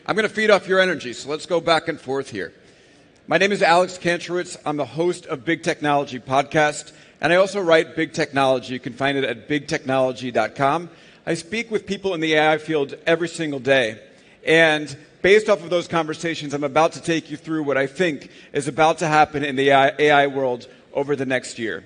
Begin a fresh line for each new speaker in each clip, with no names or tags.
I'm going to feed off your energy, so let's go back and forth here. My name is Alex Kantrowitz. I'm the host of Big Technology Podcast, and I also write Big Technology. You can find it at bigtechnology.com. I speak with people in the AI field every single day, and based off of those conversations, I'm about to take you through what I think is about to happen in the AI world over the next year.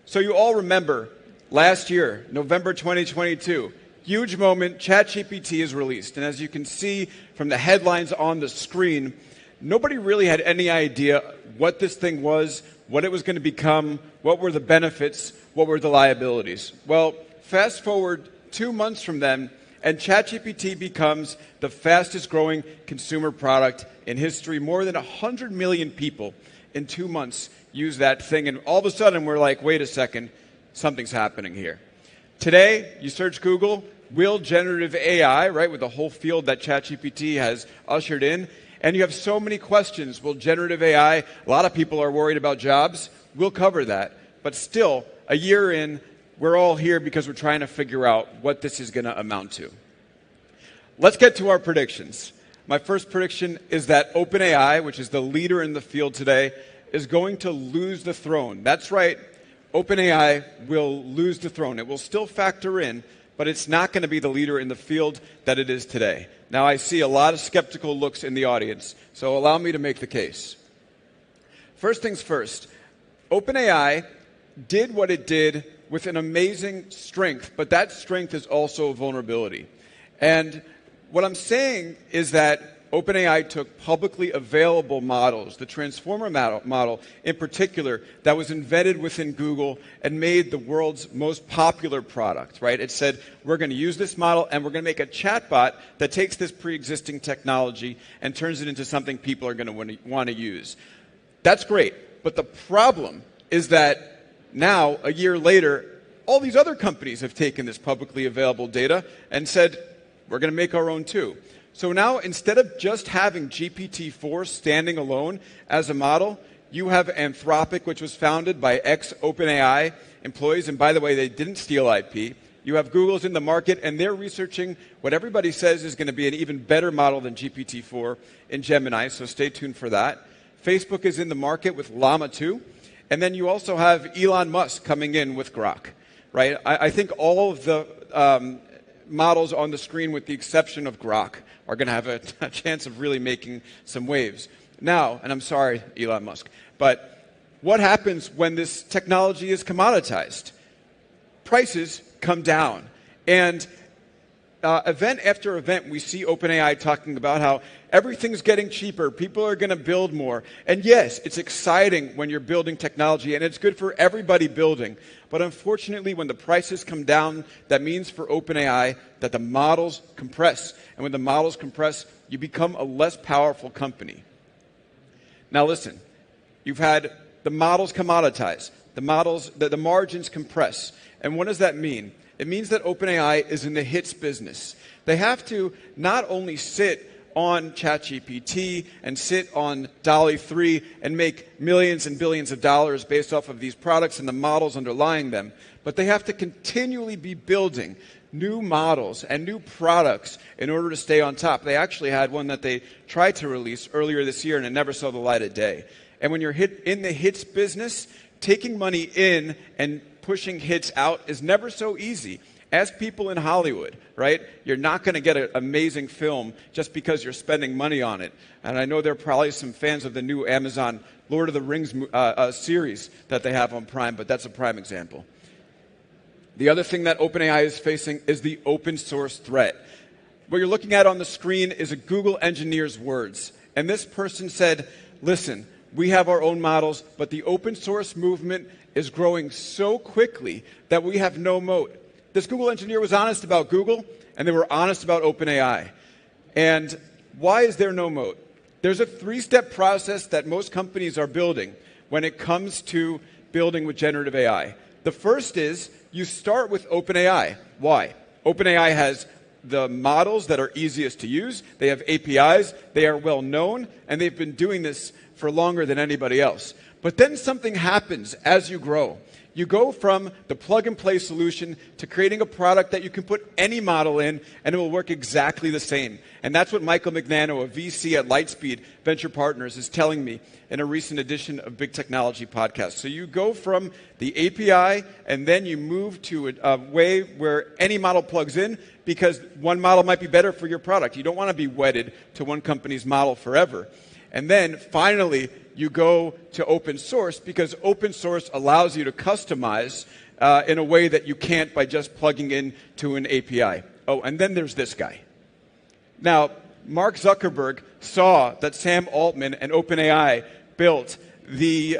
So you all remember last year, November 2022, huge moment, ChatGPT is released. And as you can see from the headlines on the screen, nobody really had any idea what this thing was, what it was going to become, what were the benefits, what were the liabilities. Well, fast forward 2 months from then, and ChatGPT becomes the fastest growing consumer product in history. More than 100 million people in 2 months use that thing. And all of a sudden, we're like, wait a second, something's happening here. Today, you search Google, will generative AI, right, with the whole field that ChatGPT has ushered in, and you have so many questions. Will generative AI, a lot of people are worried about jobs. We'll cover that. But still, a year in, we're all here because we're trying to figure out what this is going to amount to. Let's get to our predictions. My first prediction is that OpenAI, which is the leader in the field today, is going to lose the throne. That's right. OpenAI will lose the throne. It will still factor in, but it's not going to be the leader in the field that it is today. Now, I see a lot of skeptical looks in the audience, so allow me to make the case. First things first, OpenAI did what it did with an amazing strength, but that strength is also a vulnerability. And what I'm saying is that OpenAI took publicly available models, the transformer model in particular, that was embedded within Google and made the world's most popular product, right? It said, we're going to use this model and we're going to make a chatbot that takes this pre-existing technology and turns it into something people are going to want to use. That's great, but the problem is that now, a year later, all these other companies have taken this publicly available data and said, we're going to make our own too. So now, instead of just having GPT-4 standing alone as a model, you have Anthropic, which was founded by ex-OpenAI employees. And by the way, they didn't steal IP. You have Google's in the market, and they're researching what everybody says is going to be an even better model than GPT-4 in Gemini, so stay tuned for that. Facebook is in the market with Llama 2. And then you also have Elon Musk coming in with Grok, right? I think all of the models on the screen, with the exception of Grok, are going to have a chance of really making some waves. Now, and I'm sorry, Elon Musk, but what happens when this technology is commoditized? Prices come down. And event after event, we see OpenAI talking about how everything's getting cheaper. People are going to build more. And yes, it's exciting when you're building technology, and it's good for everybody building. But unfortunately, when the prices come down, that means for OpenAI that the models compress. And when the models compress, you become a less powerful company. Now listen, you've had the models commoditize. The margins compress. And what does that mean? It means that OpenAI is in the hits business. They have to not only sit on ChatGPT and sit on DALL-E 3 and make millions and billions of dollars based off of these products and the models underlying them, but they have to continually be building new models and new products in order to stay on top. They actually had one that they tried to release earlier this year, and it never saw the light of day. And when you're in the hits business, taking money in and pushing hits out is never so easy. Ask people in Hollywood, right? You're not going to get an amazing film just because you're spending money on it. And I know there are probably some fans of the new Amazon Lord of the Rings series that they have on Prime, but that's a prime example. The other thing that OpenAI is facing is the open source threat. What you're looking at on the screen is a Google engineer's words. And this person said, listen, we have our own models, but the open source movement is growing so quickly that we have no moat. This Google engineer was honest about Google, and they were honest about OpenAI. And why is there no moat? There's a 3-step process that most companies are building when it comes to building with generative AI. The first is you start with OpenAI. Why? OpenAI has the models that are easiest to use. They have APIs. They are well known, and they've been doing this for longer than anybody else. But then something happens as you grow. You go from the plug-and-play solution to creating a product that you can put any model in, and it will work exactly the same. And that's what Michael Magnano, a VC at Lightspeed Venture Partners, is telling me in a recent edition of Big Technology Podcast. So you go from the API, and then you move to a way where any model plugs in, because one model might be better for your product. You don't want to be wedded to one company's model forever. And then finally, you go to open source, because open source allows you to customize in a way that you can't by just plugging in to an API. Oh, and then there's this guy. Now, Mark Zuckerberg saw that Sam Altman and OpenAI built the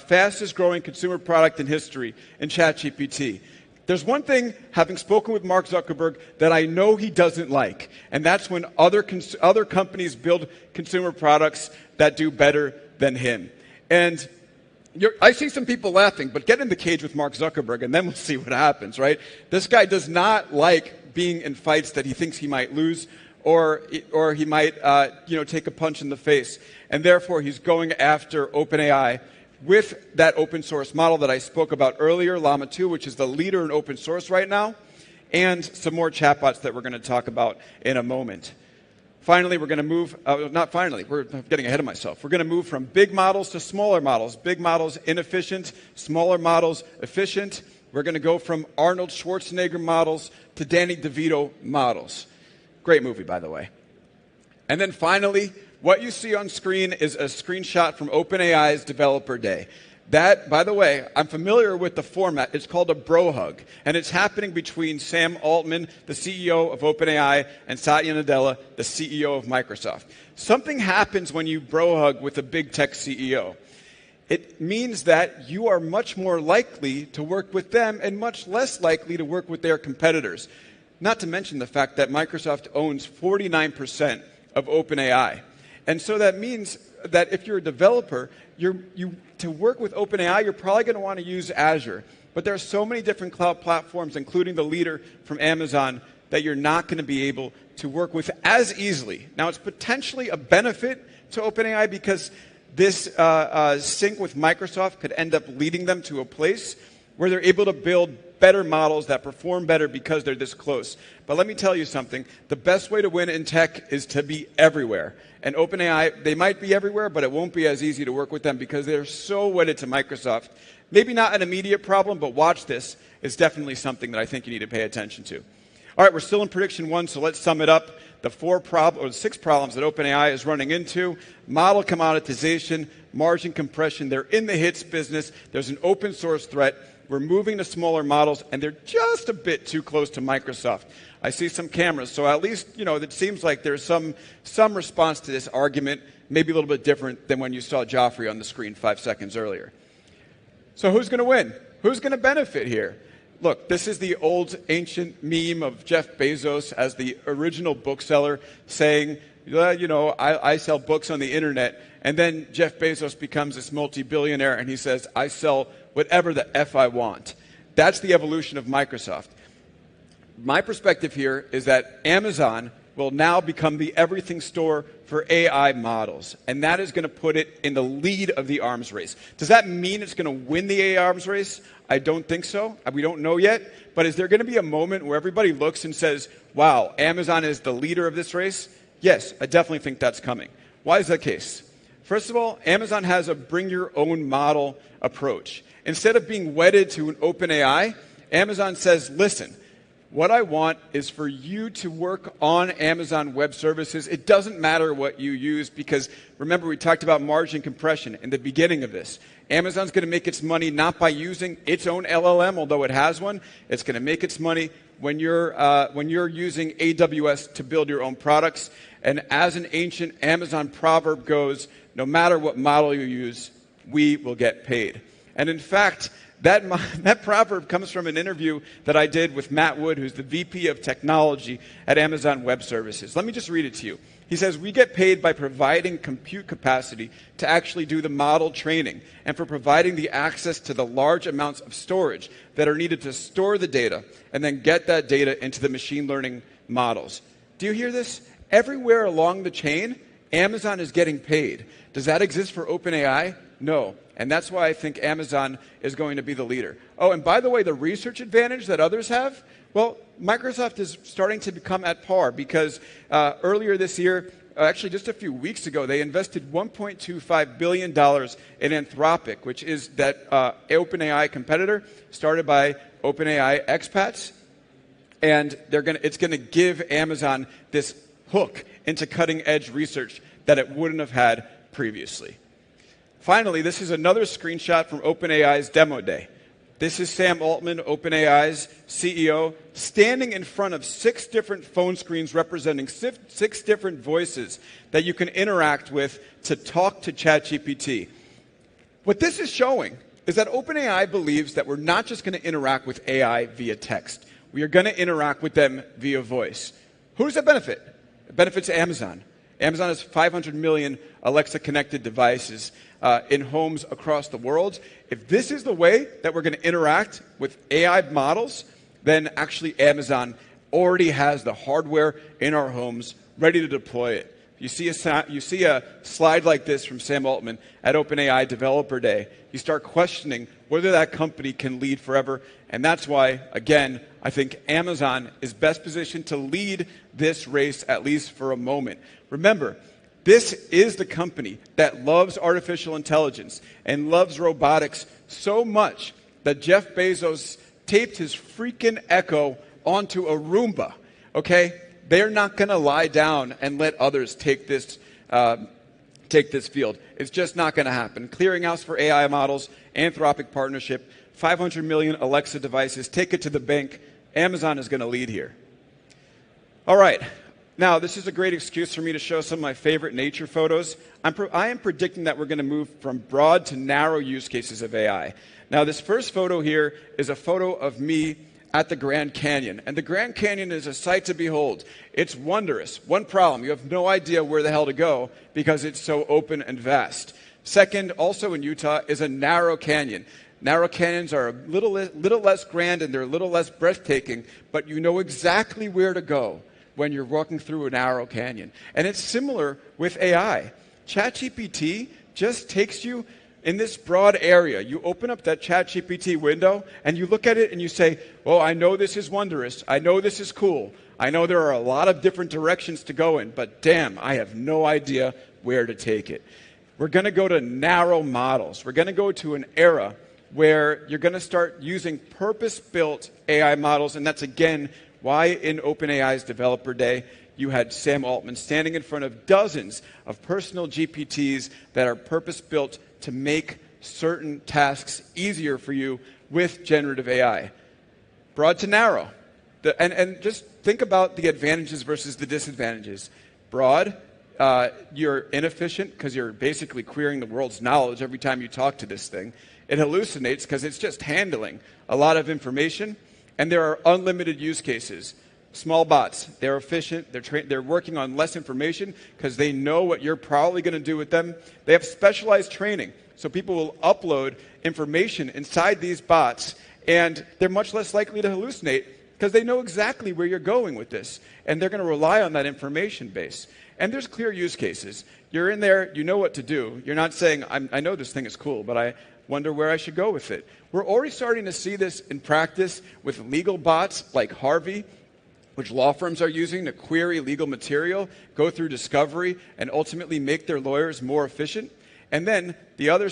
fastest growing consumer product in history in ChatGPT. There's one thing, having spoken with Mark Zuckerberg, that I know he doesn't like, and that's when other companies build consumer products that do better than him. And I see some people laughing, but get in the cage with Mark Zuckerberg, and then we'll see what happens, right? This guy does not like being in fights that he thinks he might lose, or he might take a punch in the face. And therefore, he's going after OpenAI with that open source model that I spoke about earlier, Llama 2, which is the leader in open source right now, and some more chatbots that we're going to talk about in a moment. Finally, we're going to move, we're getting ahead of myself. We're going to move from big models to smaller models. Big models, inefficient. Smaller models, efficient. We're going to go from Arnold Schwarzenegger models to Danny DeVito models. Great movie, by the way. And then finally, what you see on screen is a screenshot from OpenAI's Developer Day. That, by the way, I'm familiar with the format. It's called a Broh hug, and it's happening between Sam Altman, the CEO of OpenAI, and Satya Nadella, the CEO of Microsoft. Something happens when you Broh hug with a big tech CEO. It means that you are much more likely to work with them and much less likely to work with their competitors. Not to mention the fact that Microsoft owns 49% of OpenAI. And so that means that if you're a developer, to work with OpenAI, you're probably going to want to use Azure. But there are so many different cloud platforms, including the leader from Amazon, that you're not going to be able to work with as easily. Now, it's potentially a benefit to OpenAI because this sync with Microsoft could end up leading them to a place where they're able to build better models that perform better because they're this close. But let me tell you something. The best way to win in tech is to be everywhere. And OpenAI, they might be everywhere, but it won't be as easy to work with them because they're so wedded to Microsoft. Maybe not an immediate problem, but watch this. It's definitely something that I think you need to pay attention to. All right, we're still in prediction 1, so let's sum it up. The 6 problems that OpenAI is running into: model commoditization, margin compression. They're in the hits business. There's an open source threat. We're moving to smaller models, and they're just a bit too close to Microsoft. I see some cameras, so at least, it seems like there's some response to this argument, maybe a little bit different than when you saw Joffrey on the screen 5 seconds earlier. So who's going to win? Who's going to benefit here? Look, this is the old ancient meme of Jeff Bezos as the original bookseller saying, I sell books on the internet. And then Jeff Bezos becomes this multi-billionaire and he says, I sell whatever the F I want. That's the evolution of Microsoft. My perspective here is that Amazon will now become the everything store for AI models. And that is going to put it in the lead of the arms race. Does that mean it's going to win the AI arms race? I don't think so. We don't know yet. But is there going to be a moment where everybody looks and says, wow, Amazon is the leader of this race? Yes, I definitely think that's coming. Why is that the case? First of all, Amazon has a bring your own model approach. Instead of being wedded to an OpenAI, Amazon says, listen, what I want is for you to work on Amazon Web Services. It doesn't matter what you use because, remember, we talked about margin compression in the beginning of this. Amazon's going to make its money not by using its own LLM, although it has one. It's going to make its money when you're using AWS to build your own products. And as an ancient Amazon proverb goes, no matter what model you use, we will get paid. And in fact, that proverb comes from an interview that I did with Matt Wood, who's the VP of Technology at Amazon Web Services. Let me just read it to you. He says, we get paid by providing compute capacity to actually do the model training and for providing the access to the large amounts of storage that are needed to store the data and then get that data into the machine learning models. Do you hear this? Everywhere along the chain, Amazon is getting paid. Does that exist for OpenAI? No. And that's why I think Amazon is going to be the leader. Oh, and by the way, the research advantage that others have, well, Microsoft is starting to become at par because earlier this year, actually just a few weeks ago, they invested $1.25 billion in Anthropic, which is that OpenAI competitor started by OpenAI expats. And it's going to give Amazon this hook into cutting-edge research that it wouldn't have had previously. Finally, this is another screenshot from OpenAI's demo day. This is Sam Altman, OpenAI's CEO, standing in front of 6 different phone screens representing 6 different voices that you can interact with to talk to ChatGPT. What this is showing is that OpenAI believes that we're not just going to interact with AI via text. We are going to interact with them via voice. Who does that benefit? It benefits Amazon. Amazon has 500 million Alexa-connected devices in homes across the world. If this is the way that we're going to interact with AI models, then actually Amazon already has the hardware in our homes ready to deploy it. You see a slide like this from Sam Altman at OpenAI Developer Day. You start questioning whether that company can lead forever. And that's why, again, I think Amazon is best positioned to lead this race, at least for a moment. Remember, this is the company that loves artificial intelligence and loves robotics so much that Jeff Bezos taped his freaking Echo onto a Roomba, okay? They're not going to lie down and let others take this field. It's just not going to happen. Clearinghouse for AI models, Anthropic partnership, 500 million Alexa devices, take it to the bank. Amazon is going to lead here. All right. Now, this is a great excuse for me to show some of my favorite nature photos. I am predicting that we're going to move from broad to narrow use cases of AI. Now, this first photo here is a photo of me at the Grand Canyon. And the Grand Canyon is a sight to behold. It's wondrous. One problem, you have no idea where the hell to go because it's so open and vast. Second, also in Utah, is a narrow canyon. Narrow canyons are a little less grand and they're a little less breathtaking, but you know exactly where to go when you're walking through a narrow canyon. And it's similar with AI. ChatGPT just takes you in this broad area. You open up that ChatGPT window and you look at it and you say, well, I know this is wondrous. I know this is cool. I know there are a lot of different directions to go in, but damn, I have no idea where to take it. We're going to go to narrow models. We're going to go to an era where you're going to start using purpose-built AI models, and that's, again, why in OpenAI's Developer Day, you had Sam Altman standing in front of dozens of personal GPTs that are purpose-built to make certain tasks easier for you with generative AI. Broad to narrow. And just think about the advantages versus the disadvantages. Broad, you're inefficient because you're basically querying the world's knowledge every time you talk to this thing. It hallucinates because it's just handling a lot of information. And there are unlimited use cases. Small bots, they're efficient, they're working on less information because they know what you're probably going to do with them. They have specialized training, so people will upload information inside these bots, and they're much less likely to hallucinate because they know exactly where you're going with this, and they're going to rely on that information base. And there's clear use cases. You're in there, you know what to do. You're not saying, I know this thing is cool, but I wonder where I should go with it. We're already starting to see this in practice with legal bots like Harvey, which law firms are using to query legal material, go through discovery, and ultimately make their lawyers more efficient. And then the other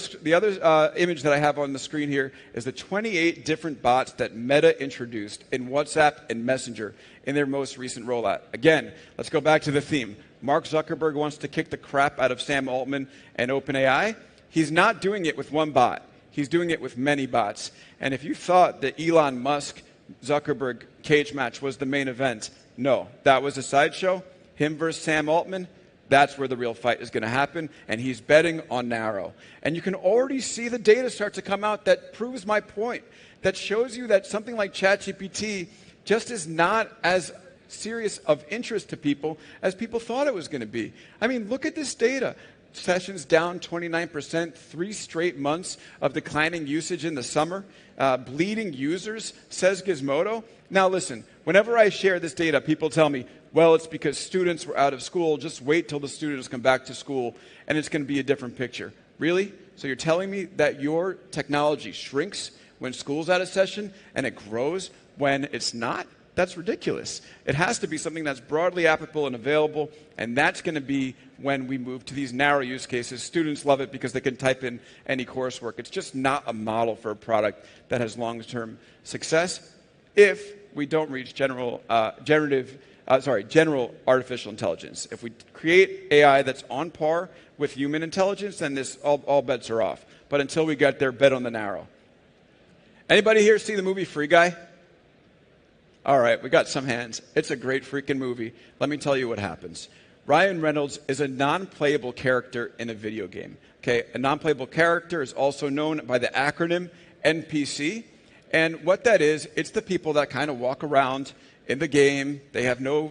image that I have on the screen here is the 28 different bots that Meta introduced in WhatsApp and Messenger in their most recent rollout. Again, let's go back to the theme. Mark Zuckerberg wants to kick the crap out of Sam Altman and OpenAI. He's not doing it with one bot. He's doing it with many bots. And if you thought that Elon Musk Zuckerberg cage match was the main event, no, that was a sideshow. Him versus Sam Altman, that's where the real fight is going to happen, and he's betting on narrow. And you can already see the data start to come out that proves my point, that shows you that something like ChatGPT just is not as serious of interest to people as people thought it was going to be. I mean, look at this data. Sessions down 29%, 3 straight months of declining usage in the summer. Bleeding users, says Gizmodo. Now listen, whenever I share this data, people tell me, well, it's because students were out of school. Just wait till the students come back to school, and it's going to be a different picture. Really? So you're telling me that your technology shrinks when school's out of session and it grows when it's not? That's ridiculous. It has to be something that's broadly applicable and available, and that's going to be when we move to these narrow use cases. Students love it because they can type in any coursework. It's just not a model for a product that has long-term success if we don't reach general artificial intelligence. If we create AI that's on par with human intelligence, then all bets are off. But until we get there, bet on the narrow. Anybody here see the movie Free Guy? All right, we got some hands. It's a great freaking movie. Let me tell you what happens. Ryan Reynolds is a non-playable character in a video game. Okay, a non-playable character is also known by the acronym NPC. And what that is, it's the people that kind of walk around in the game. They have no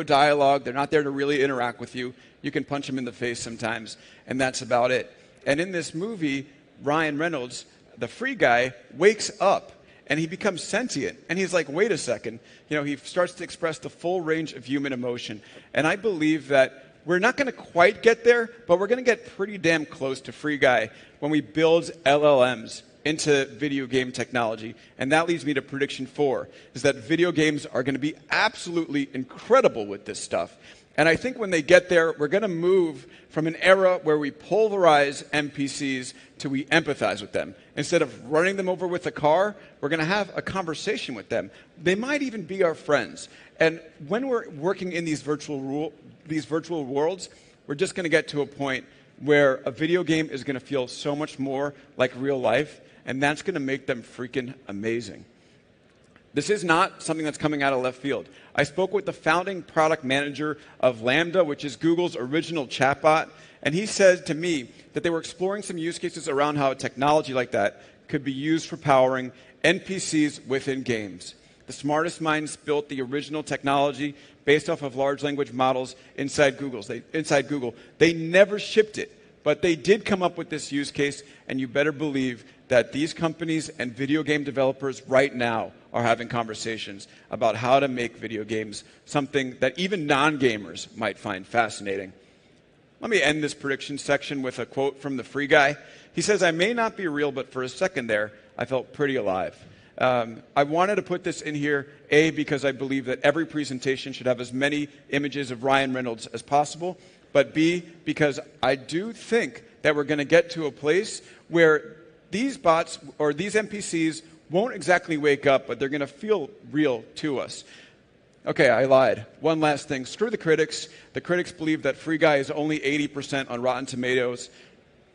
dialogue. They're not there to really interact with you. You can punch them in the face sometimes, and that's about it. And in this movie, Ryan Reynolds, the free guy, wakes up and he becomes sentient. And he's like, wait a second. He starts to express the full range of human emotion. And I believe that we're not going to quite get there, but we're going to get pretty damn close to free guy when we build LLMs into video game technology. And that leads me to prediction 4, is that video games are going to be absolutely incredible with this stuff. And I think when they get there, we're going to move from an era where we pulverize NPCs to we empathize with them. Instead of running them over with a car, we're going to have a conversation with them. They might even be our friends. And when we're working in these virtual worlds, we're just going to get to a point where a video game is going to feel so much more like real life, and that's going to make them freaking amazing. This is not something that's coming out of left field. I spoke with the founding product manager of Lambda, which is Google's original chatbot, and he said to me that they were exploring some use cases around how a technology like that could be used for powering NPCs within games. The smartest minds built the original technology based off of large language models inside Google. They never shipped it, but they did come up with this use case, and you better believe that these companies and video game developers right now are having conversations about how to make video games something that even non-gamers might find fascinating. Let me end this prediction section with a quote from the free guy. He says, "I may not be real, but for a second there, I felt pretty alive." I wanted to put this in here, A, because I believe that every presentation should have as many images of Ryan Reynolds as possible, but B, because I do think that we're going to get to a place where these bots or these NPCs won't exactly wake up, but they're going to feel real to us. Okay, I lied. One last thing. Screw the critics. The critics believe that Free Guy is only 80% on Rotten Tomatoes.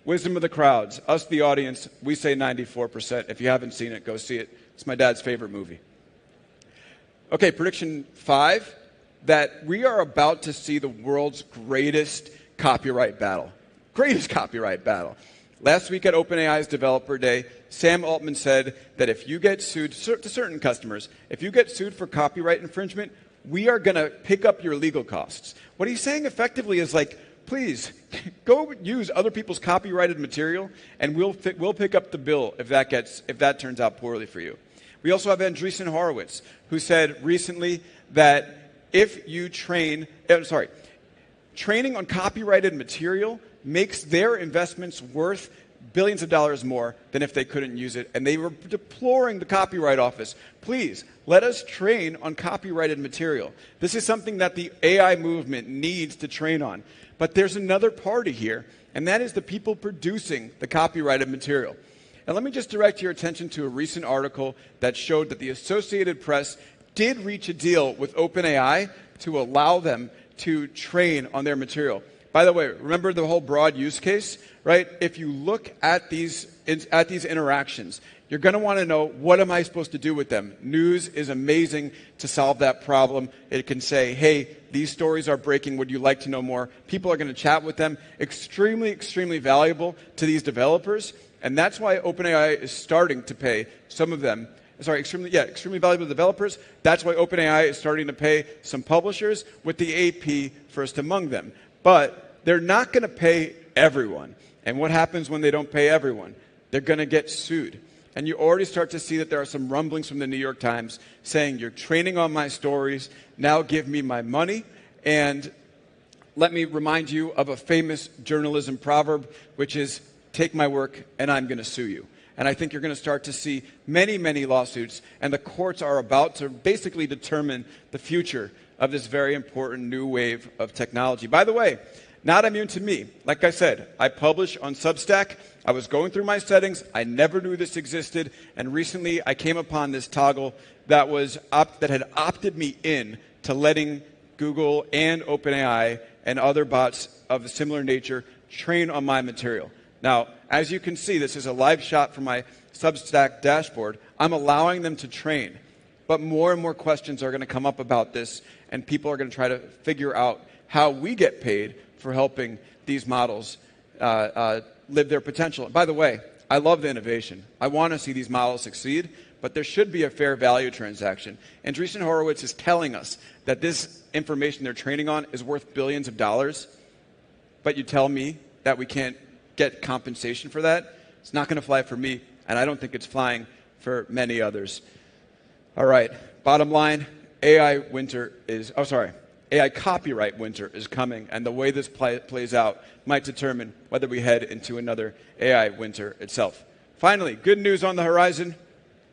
Wisdom of the crowds. Us, the audience, we say 94%. If you haven't seen it, go see it. It's my dad's favorite movie. Okay, prediction 5, that we are about to see the world's greatest copyright battle. Greatest copyright battle. Last week at OpenAI's Developer Day, Sam Altman said that if you get sued, to certain customers, if you get sued for copyright infringement, we are going to pick up your legal costs. What he's saying effectively is like, please, go use other people's copyrighted material, and we'll pick up the bill if that turns out poorly for you. We also have Andreessen Horowitz, who said recently that if you training on copyrighted material makes their investments worth billions of dollars more than if they couldn't use it. And they were deploring the Copyright Office. Please, let us train on copyrighted material. This is something that the AI movement needs to train on. But there's another party here, and that is the people producing the copyrighted material. And let me just direct your attention to a recent article that showed that the Associated Press did reach a deal with OpenAI to allow them to train on their material. By the way, remember the whole broad use case, right? If you look at these interactions, you're going to want to know, what am I supposed to do with them? News is amazing to solve that problem. It can say, hey, these stories are breaking. Would you like to know more? People are going to chat with them. Extremely, extremely valuable to these developers. And that's why OpenAI is starting to pay some of them. Extremely valuable to developers. That's why OpenAI is starting to pay some publishers, with the AP first among them. But they're not going to pay everyone. And what happens when they don't pay everyone? They're going to get sued. And you already start to see that there are some rumblings from the New York Times saying, you're training on my stories, now give me my money. And let me remind you of a famous journalism proverb, which is, take my work, and I'm going to sue you. And I think you're going to start to see many, many lawsuits, and the courts are about to basically determine the future of this very important new wave of technology. By the way, not immune to me. Like I said, I publish on Substack. I was going through my settings. I never knew this existed. And recently, I came upon this toggle that had opted me in to letting Google and OpenAI and other bots of a similar nature train on my material. Now, as you can see, this is a live shot from my Substack dashboard. I'm allowing them to train. But more and more questions are going to come up about this, and people are going to try to figure out how we get paid for helping these models live their potential. By the way, I love the innovation. I want to see these models succeed, but there should be a fair value transaction. Andreessen Horowitz is telling us that this information they're training on is worth billions of dollars, but you tell me that we can't get compensation for that? It's not going to fly for me, and I don't think it's flying for many others. All right, bottom line, AI copyright winter is coming, and the way this plays out might determine whether we head into another AI winter itself. Finally, good news on the horizon.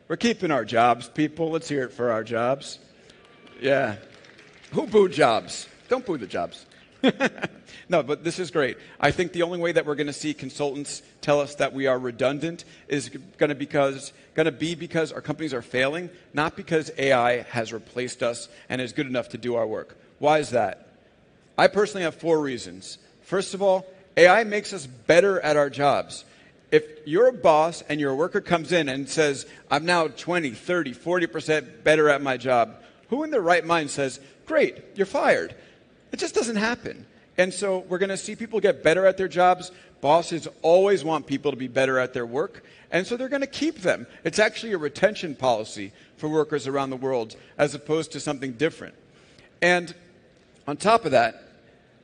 We're keeping our jobs, people. Let's hear it for our jobs. Yeah. Who booed jobs? Don't boo the jobs. No, but this is great. I think the only way that we're going to see consultants tell us that we are redundant is going to be because our companies are failing, not because AI has replaced us and is good enough to do our work. Why is that? I personally have 4 reasons. First of all, AI makes us better at our jobs. If you're a boss and your worker comes in and says, I'm now 20, 30, 40% better at my job, who in their right mind says, great, you're fired? It just doesn't happen. And so we're going to see people get better at their jobs. Bosses always want people to be better at their work, and so they're going to keep them. It's actually a retention policy for workers around the world as opposed to something different. And on top of that,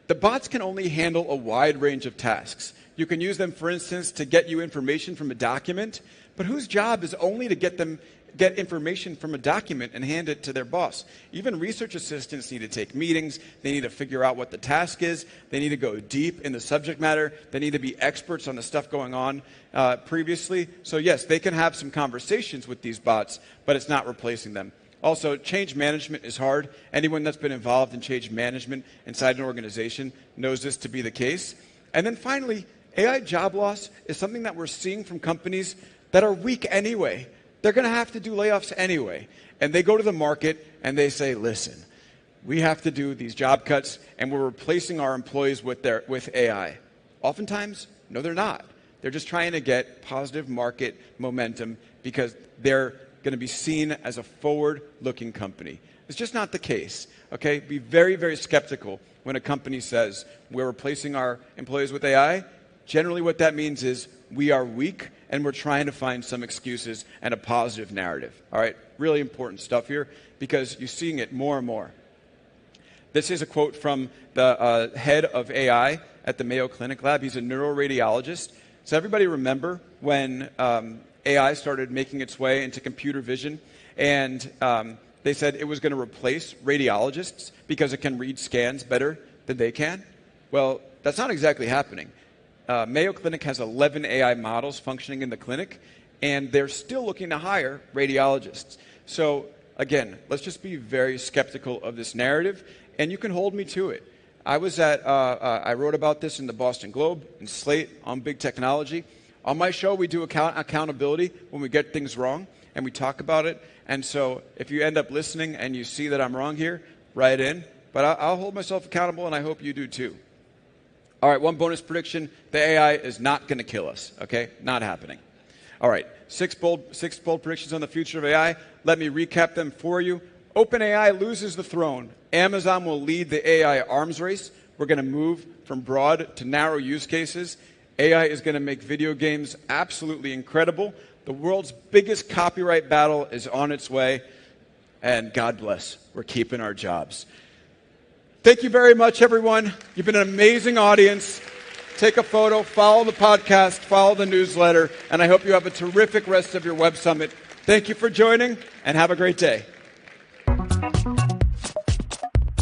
the bots can only handle a wide range of tasks. You can use them, for instance, to get you information from a document, but whose job is only to get information from a document and hand it to their boss? Even research assistants need to take meetings. They need to figure out what the task is. They need to go deep in the subject matter. They need to be experts on the stuff going on previously. So yes, they can have some conversations with these bots, but it's not replacing them. Also, change management is hard. Anyone that's been involved in change management inside an organization knows this to be the case. And then finally, AI job loss is something that we're seeing from companies that are weak anyway. They're going to have to do layoffs anyway. And they go to the market and they say, listen, we have to do these job cuts and we're replacing our employees with AI. Oftentimes, no, they're not. They're just trying to get positive market momentum because they're going to be seen as a forward-looking company. It's just not the case, okay? Be very, very skeptical when a company says we're replacing our employees with AI. Generally what that means is we are weak and we're trying to find some excuses and a positive narrative. All right, really important stuff here because you're seeing it more and more. This is a quote from the head of AI at the Mayo Clinic Lab. He's a neuroradiologist. So everybody remember when AI started making its way into computer vision and they said it was going to replace radiologists because it can read scans better than they can? Well, that's not exactly happening. Mayo Clinic has 11 AI models functioning in the clinic, and they're still looking to hire radiologists. So again, let's just be very skeptical of this narrative, and you can hold me to it. I wrote about this in the Boston Globe, in Slate, on big technology. On my show, we do accountability when we get things wrong, and we talk about it. And so if you end up listening and you see that I'm wrong here, write in. But I'll hold myself accountable, and I hope you do too. All right, one bonus prediction. The AI is not going to kill us, okay? Not happening. All right, six bold predictions on the future of AI. Let me recap them for you. OpenAI loses the throne. Amazon will lead the AI arms race. We're going to move from broad to narrow use cases. AI is going to make video games absolutely incredible. The world's biggest copyright battle is on its way. And God bless, we're keeping our jobs. Thank you very much, everyone. You've been an amazing audience. Take a photo, follow the podcast, follow the newsletter, and I hope you have a terrific rest of your WebSummit. Thank you for joining, and have a great day.